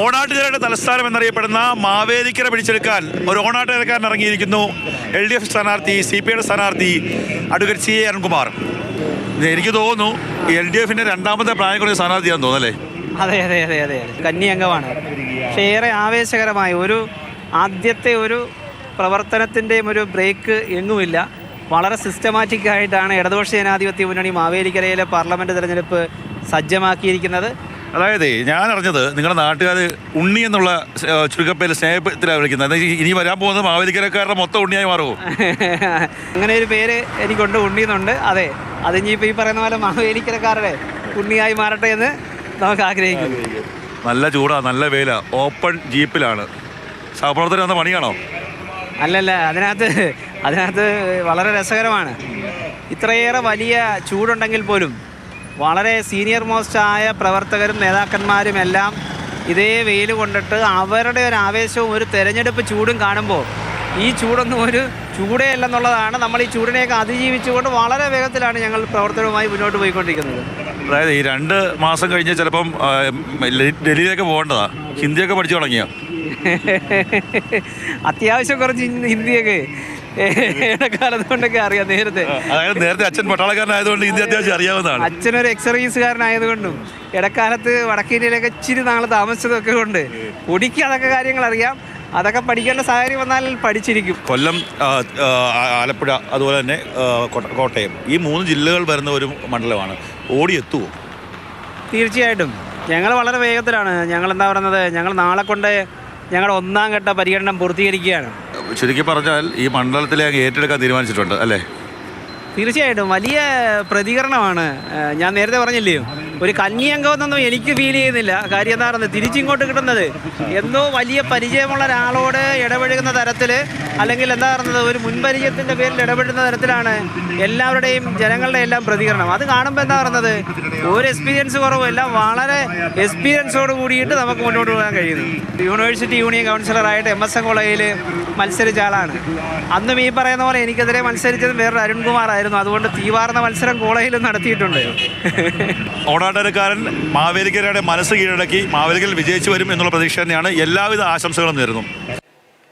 ഓണാട്ടുകാരുടെ തലസ്ഥാനം എന്നറിയപ്പെടുന്ന മാവേലിക്കര പിടിച്ചെടുക്കാൻ ഒരു ഓണാട്ടുകാരൻ ഇറങ്ങിയിരിക്കുന്നു. LDF സ്ഥാനാർത്ഥി, CPI സ്ഥാനാർത്ഥി അഡ്വക്കേറ്റ് CA അരുൺകുമാർ. എനിക്ക് തോന്നുന്നു LDFിൻ്റെ രണ്ടാമത്തെ പ്രായം കുറഞ്ഞ സ്ഥാനാർത്ഥിയാണെന്ന് തോന്നല്ലേ? അതെ അതെ അതെ അതെ കന്നി അംഗമാണ്. പക്ഷേ ഏറെ ആവേശകരമായ ആദ്യത്തെ ഒരു പ്രവർത്തനത്തിൻ്റെയും ഒരു ബ്രേക്ക് എങ്ങുമില്ല. വളരെ സിസ്റ്റമാറ്റിക് ആയിട്ടാണ് ഇടതുപക്ഷ ജനാധിപത്യ മുന്നണി മാവേലിക്കരയിലെ പാർലമെൻറ്റ് തിരഞ്ഞെടുപ്പ് സജ്ജമാക്കിയിരിക്കുന്നത്. അതായത് ഞാൻ അറിഞ്ഞത് നിങ്ങളുടെ നാട്ടുകാർ ഉണ്ണി എന്നുള്ള ചുരുക്കപ്പേര് സ്നേഹത്തിലാണ് വിളിക്കുന്നത്. ഇനി വരാൻ പോകുന്നത് മാവേലിക്കരക്കാരുടെ മൊത്തം ഉണ്ണിയായി മാറുമോ? അങ്ങനെ ഒരു പേര് എനിക്കുണ്ട്, ഉണ്ണിയെന്നുണ്ട്. അതെ, അതിനിപ്പോൾ ഈ പറയുന്ന പോലെ മാവേലിക്കരക്കാരുടെ ഉണ്ണിയായി മാറട്ടെ എന്ന് നമുക്ക് ആഗ്രഹിക്കുന്നു. നല്ല ചൂടാ, നല്ല വേല, ഓപ്പൺ ജീപ്പിലാണ്. സഹപ്രവർത്തനം എന്ന പണിയാണോ? അല്ലല്ല, അതിനകത്ത് വളരെ രസകരമാണ്. ഇത്രയേറെ വലിയ ചൂടുണ്ടെങ്കിൽ പോലും വളരെ സീനിയർ മോസ്റ്റായ പ്രവർത്തകരും നേതാക്കന്മാരും എല്ലാം ഇതേ വെയിൽ കൊണ്ടിട്ട് അവരുടെ ഒരു ആവേശവും ഒരു തെരഞ്ഞെടുപ്പ് ചൂടും കാണുമ്പോൾ ഈ ചൂടൊന്നും ഒരു ചൂടേ അല്ലെന്നുള്ളതാണ്. നമ്മൾ ഈ ചൂടിനെയൊക്കെ അതിജീവിച്ചുകൊണ്ട് വളരെ വേഗത്തിലാണ് ഞങ്ങൾ പ്രവർത്തനവുമായി മുന്നോട്ട് പോയിക്കൊണ്ടിരിക്കുന്നത്. അതായത് ഈ 2 മാസം കഴിഞ്ഞ് ചിലപ്പം ഡൽഹിയിലേക്ക് പോകേണ്ടതാ. ഹിന്ദിയൊക്കെ പഠിച്ചു തുടങ്ങിയോ? അത്യാവശ്യം കുറച്ച് ഹിന്ദിയൊക്കെ ഇടക്കാലത്ത് കൊണ്ടൊക്കെ അറിയാം. നേരത്തെ അച്ഛൻ പട്ടാളക്കാരനായതുകൊണ്ട് ഹിന്ദി അത്യാവശ്യം അറിയാവുന്നതാണ്. അച്ഛനൊരു എക്സർവീസുകാരനായതുകൊണ്ടും ഇടക്കാലത്ത് വടക്കേന്ത്യയിലൊക്കെ ഇച്ചിരി നാൾ താമസിച്ചതൊക്കെ കൊണ്ട് പൊടിക്ക് അതൊക്കെ കാര്യങ്ങൾ അറിയാം. അതൊക്കെ പഠിക്കേണ്ട സാഹചര്യം വന്നാൽ പഠിച്ചിരിക്കും. കൊല്ലം, ആലപ്പുഴ, അതുപോലെ തന്നെ കോട്ടയം, ഈ 3 ജില്ലകൾ വരുന്ന ഒരു മണ്ഡലമാണ്. ഓടിയെത്തുമോ? തീർച്ചയായിട്ടും ഞങ്ങൾ വളരെ വേഗത്തിലാണ്. ഞങ്ങളെന്താ പറയുന്നത്, ഞങ്ങൾ നാളെ കൊണ്ട് ഞങ്ങളുടെ 1ാം ഘട്ട പര്യടനം പൂർത്തീകരിക്കുകയാണ്. ചുരുക്കി പറഞ്ഞാൽ ഈ മണ്ഡലത്തിലെ ഏറ്റെടുക്കാൻ തീരുമാനിച്ചിട്ടുണ്ട് അല്ലേ? തീർച്ചയായിട്ടും വലിയ പ്രതികരണമാണ്. ഞാൻ നേരത്തെ പറഞ്ഞില്ലേ, ഒരു കന്നി അംഗമെന്നൊന്നും എനിക്ക് ഫീൽ ചെയ്യുന്നില്ല. കാര്യം എന്താ പറയുന്നത്, തിരിച്ചിങ്ങോട്ട് കിട്ടുന്നത് എന്തോ വലിയ പരിചയമുള്ള ഒരാളോട് ഇടപഴകുന്ന തരത്തിൽ, അല്ലെങ്കിൽ എന്താ പറയുന്നത്, ഒരു മുൻപരിചയത്തിൻ്റെ പേരിൽ ഇടപെടുന്ന തരത്തിലാണ് എല്ലാവരുടെയും ജനങ്ങളുടെ എല്ലാം പ്രതികരണം. അത് കാണുമ്പോൾ എന്താ പറയുന്നത്, ഒരു എക്സ്പീരിയൻസ് കുറവുമില്ല, വളരെ എക്സ്പീരിയൻസോട് കൂടിയിട്ട് നമുക്ക് മുന്നോട്ട് പോകാൻ കഴിയുന്നു. യൂണിവേഴ്സിറ്റി യൂണിയൻ കൗൺസിലറായിട്ട് MSN കോളേജിൽ മത്സരിച്ച ആളാണ്. അന്നും ഈ പറയുന്ന പോലെ എനിക്കെതിരെ മത്സരിച്ചത് വേറൊരു അരുൺകുമാർ ആയിരുന്നു. അതുകൊണ്ട് തീവാർന്ന മത്സരം കോളേജിൽ നടത്തിയിട്ടുണ്ട്. ഓണാട്ടുകാരൻ മാവേലിക്കരയുടെ മനസ്സ് കീഴടക്കി മാവേലിക്കരയിൽ വിജയിച്ചു വരും എന്നുള്ള പ്രതീക്ഷ തന്നെയാണ്. എല്ലാവിധ ആശംസകളും നേരുന്നു.